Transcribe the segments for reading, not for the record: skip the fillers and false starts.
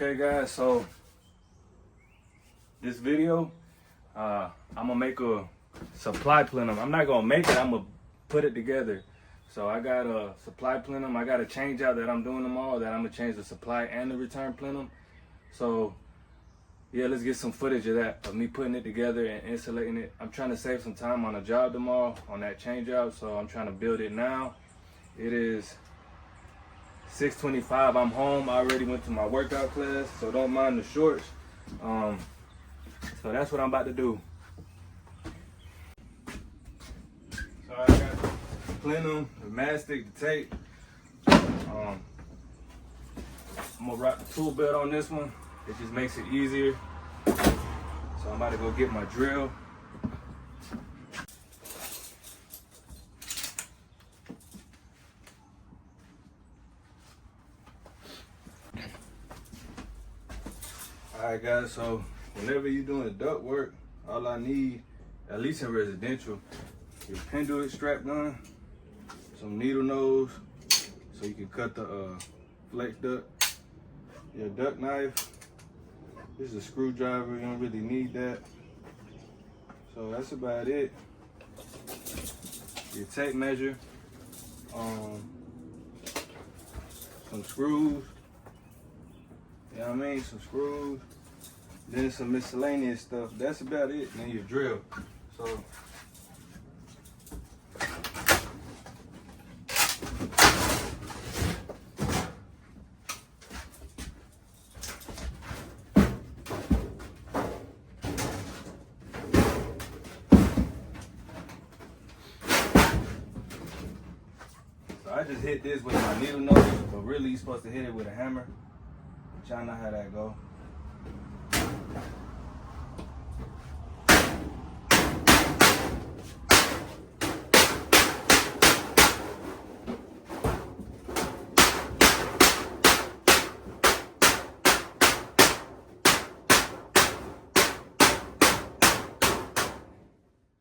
Okay guys, so this video, I'm gonna make a supply plenum. I'm not gonna make it, I'm gonna put it together. So I got a supply plenum. I got a change out that I'm doing tomorrow that I'm gonna change the supply and the return plenum. So yeah, let's get some footage of that, of me putting it together and insulating it. I'm trying to save some time on a job tomorrow on that change out, so I'm trying to build it now. It is 6:25. I'm home. I already went to my workout class, so don't mind the shorts. So that's what I'm about to do. So I got the plenum, the mastic, the tape. I'm gonna wrap the tool belt on this one. It just makes it easier. So I'm about to go get my drill. Alright guys, so whenever you're doing duct work, all I need, at least in residential, your pendulum strap gun, some needle nose, so you can cut the flex duct, your duct knife. This is a screwdriver, you don't really need that. So that's about it. Your tape measure, some screws, you know what I mean, some screws, then some miscellaneous stuff. That's about it, and then your drill. So I just hit this with my needle nose, but really you're supposed to hit it with a hammer. But y'all know how that go.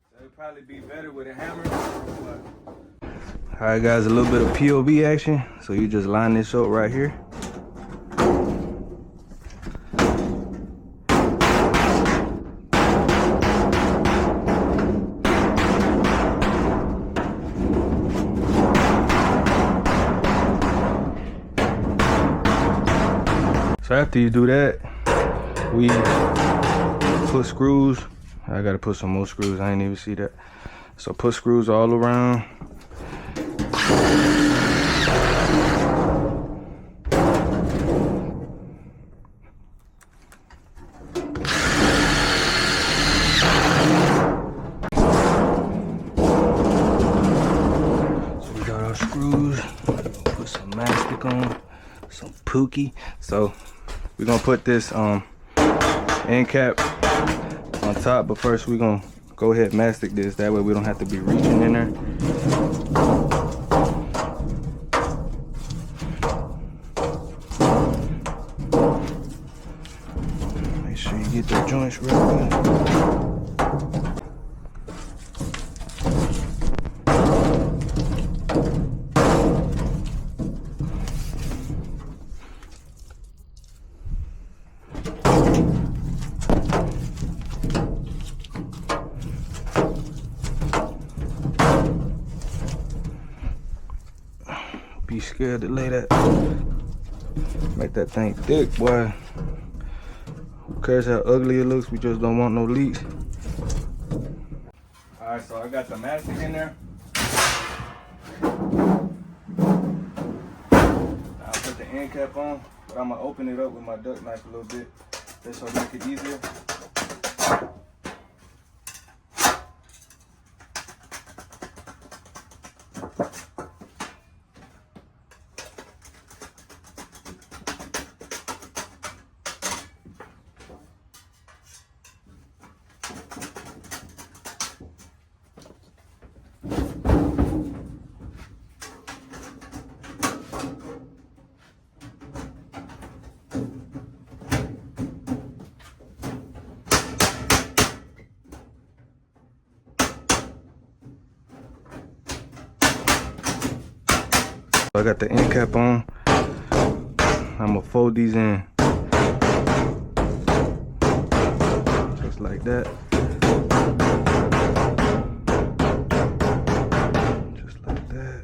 So it'd probably be better with a hammer, but alright guys, a little bit of POV action. So you just line this up right here. So after you do that, we put screws. I gotta put some more screws, I didn't even see that. So put screws all around. So we got our screws, put some mastic on, some pookie. So we're gonna put this end cap on top, but first we're gonna go ahead and mastic this. That way we don't have to be reaching in there. Make sure you get the joints real good. Be scared to lay that, make that thing thick, boy. Who cares how ugly it looks? We just don't want no leaks. All right, so I got the mastic in there. I'll put the end cap on, but I'm gonna open it up with my duct knife a little bit, just so make it easier. I got the end cap on. I'm gonna fold these in just like that. Just like that.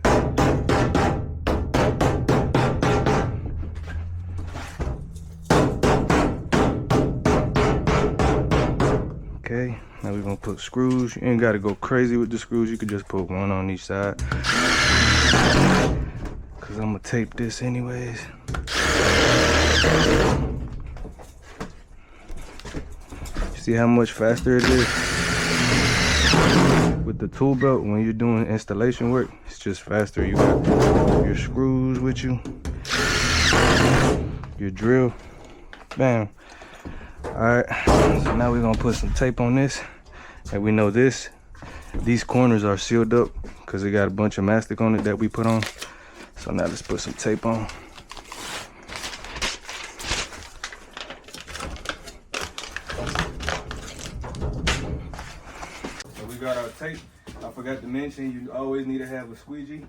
Okay, now we're gonna put screws. You ain't gotta go crazy with the screws. You could just put one on each side. Cause I'm gonna tape this anyways. See how much faster it is? With the tool belt, when you're doing installation work, it's just faster. You got your screws with you, your drill, bam. Alright, so now we're gonna put some tape on this. And we know these corners are sealed up because it got a bunch of mastic on it that we put on. So now let's put some tape on. So we got our tape. I forgot to mention, you always need to have a squeegee.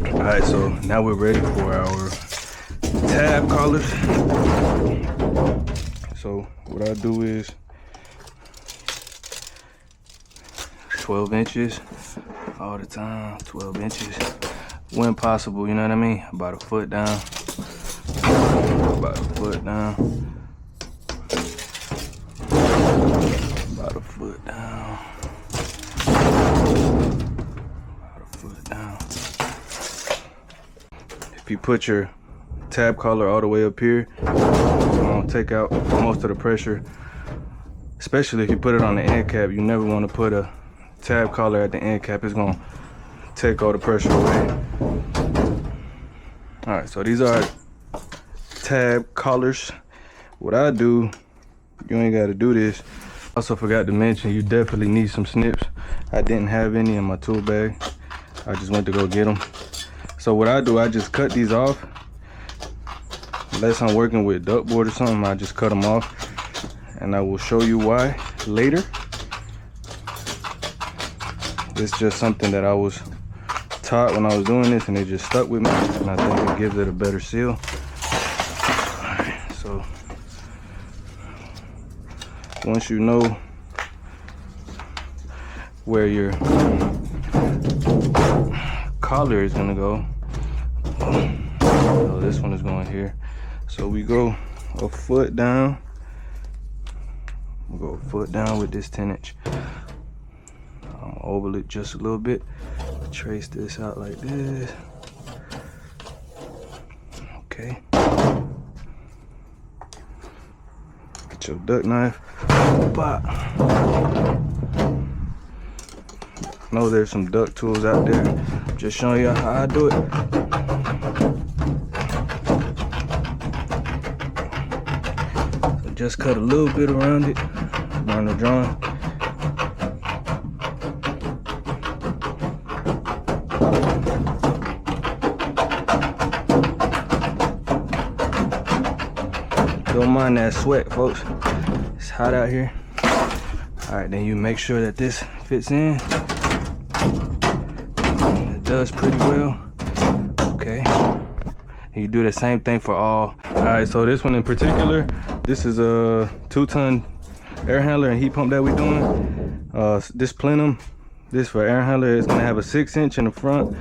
Alright, so now we're ready for our tab collars. So what I do is 12 inches all the time, 12 inches when possible, you know what I mean? About a foot down, about a foot down, about a foot down, about a foot down. If you put your tab collar all the way up here, take out most of the pressure, especially if you put it on the end cap. You never want to put a tab collar at the end cap. It's going to take all the pressure away. All right, so these are tab collars. What I do, you ain't got to do this. Also forgot to mention, you definitely need some snips. I didn't have any in my tool bag. I just went to go get them. So what I do, I just cut these off. Unless I'm working with duckboard or something, I just cut them off. And I will show you why later. It's just something that I was taught when I was doing this, and it just stuck with me. And I think it gives it a better seal. Alright, so once you know where your collar is gonna go, so this one is going here. So we go a foot down. We'll go a foot down with this 10-inch. I'm gonna oval it just a little bit. Trace this out like this. Okay. Get your duck knife. Bop. I know there's some duck tools out there. I'm just showing you how I do it. So just cut a little bit around it, around the drawing. Don't mind that sweat, folks. It's hot out here. All right, then you make sure that this fits in. It does pretty well. Okay. And you do the same thing for all. All right, so this one in particular, this is a 2-ton air handler and heat pump that we're doing. This plenum, this for air handler, is gonna have a 6-inch in the front,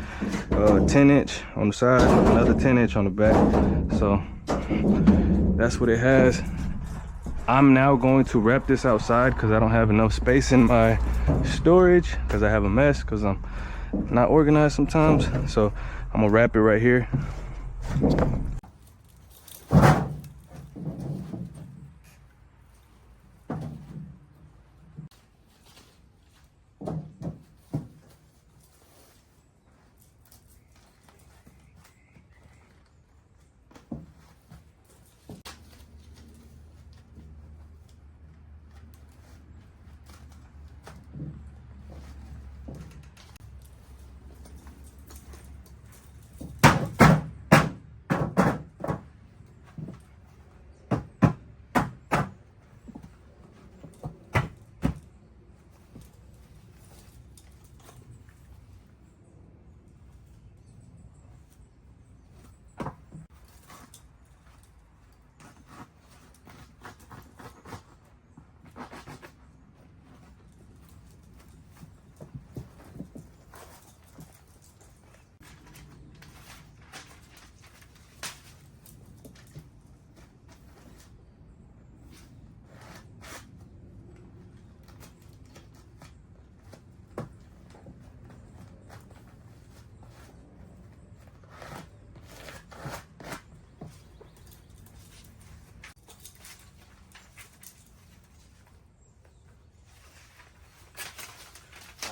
10-inch on the side, another 10-inch on the back. So that's what it has. I'm now going to wrap this outside because I don't have enough space in my storage, because I have a mess because I'm not organized sometimes. So I'm gonna wrap it right here.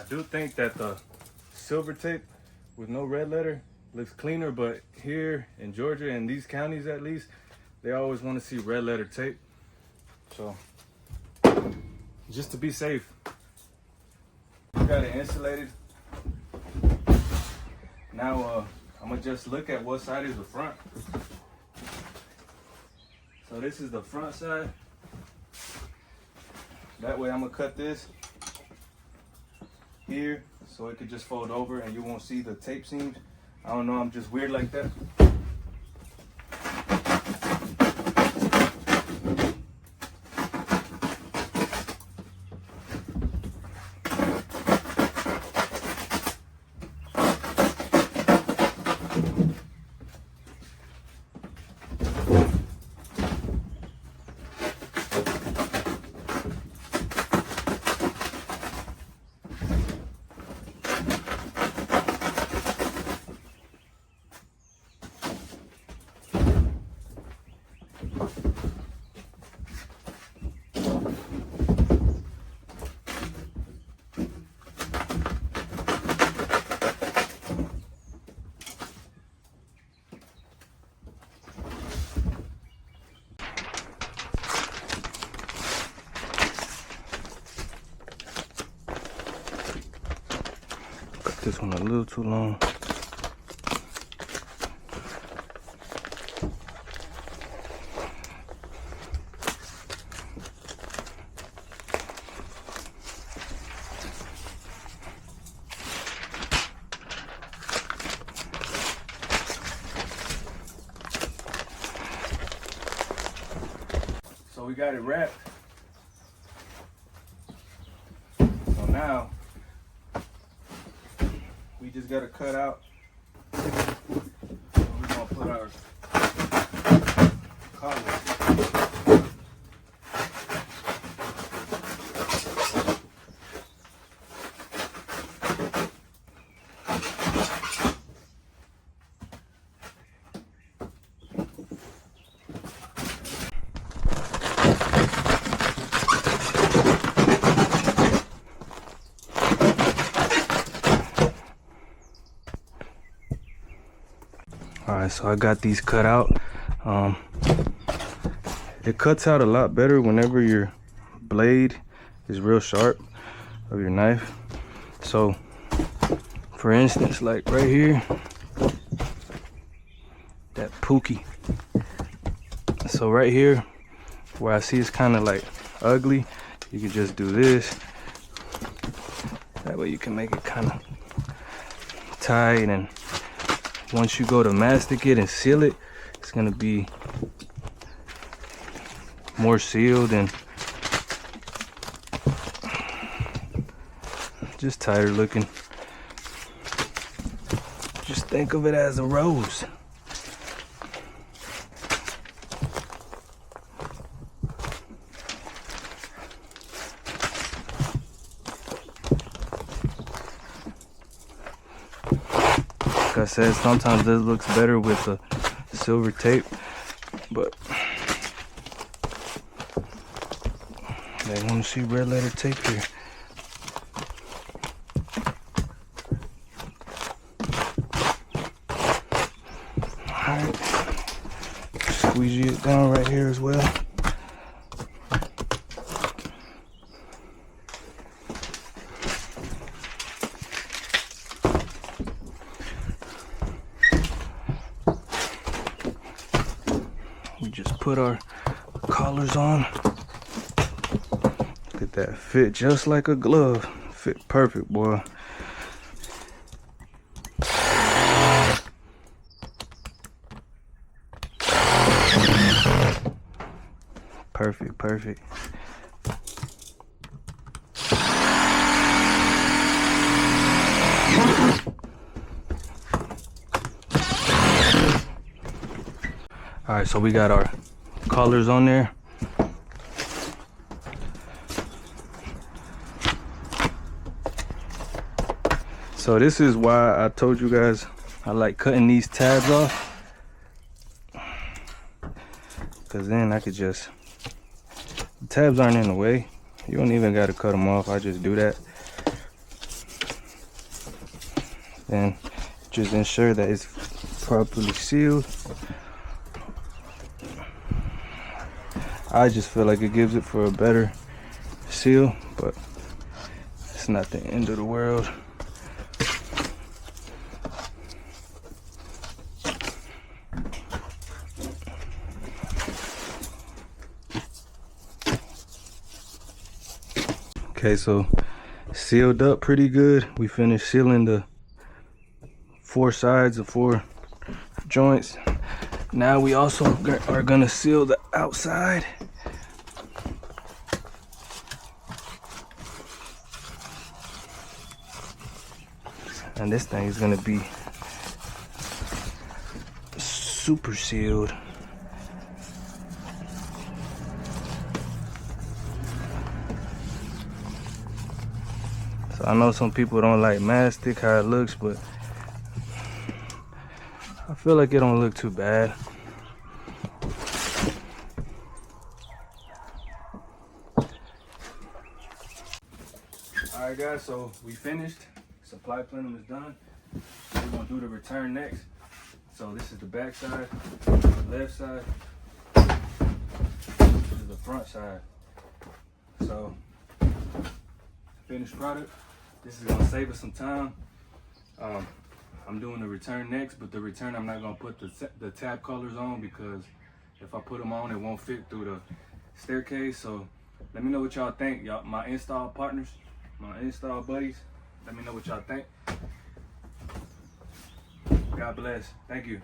do think that the silver tape with no red letter looks cleaner, but here in Georgia, in these counties at least, they always want to see red letter tape. So just to be safe, we got it insulated. Now I'm gonna just look at what side is the front. So this is the front side. That way I'm gonna cut this here so it could just fold over and you won't see the tape seams. I don't know, I'm just weird like that. This one a little too long. So we got it wrapped. So now we just gotta cut out. So we're gonna put our collar. Alright, so I got these cut out. It cuts out a lot better whenever your blade is real sharp of your knife. So for instance, like right here, that pookie. So right here where I see it's kind of like ugly, you can just do this. That way you can make it kind of tight, and once you go to mastic it and seal it, it's gonna be more sealed and just tighter looking. Just think of it as a rose. Like I said, sometimes this looks better with the silver tape, but they want to see red letter tape here. Alright, squeegee it down right here as well. We just put our collars on. Look at that, fit just like a glove. Fit perfect, boy. Perfect, perfect. All right, so we got our collars on there. So this is why I told you guys I like cutting these tabs off, because then I could just, the tabs aren't in the way. You don't even got to cut them off. I just do that. and just ensure that it's properly sealed. I just feel like it gives it for a better seal, but it's not the end of the world. Okay, so sealed up pretty good. We finished sealing the 4 sides of 4 joints. Now we also are gonna seal the outside. And this thing is gonna be super sealed. So I know some people don't like mastic how it looks, but I feel like it don't look too bad. Alright guys, so we finished. Supply plenum is done. We're gonna do the return next. So this is the back side, left side. This is the front side. So finished product. This is gonna save us some time. I'm doing the return next, but the return I'm not gonna put the tab colors on because if I put them on, it won't fit through the staircase. So let me know what y'all think, y'all, my install partners, my install buddies. Let me know what y'all think. God bless. Thank you.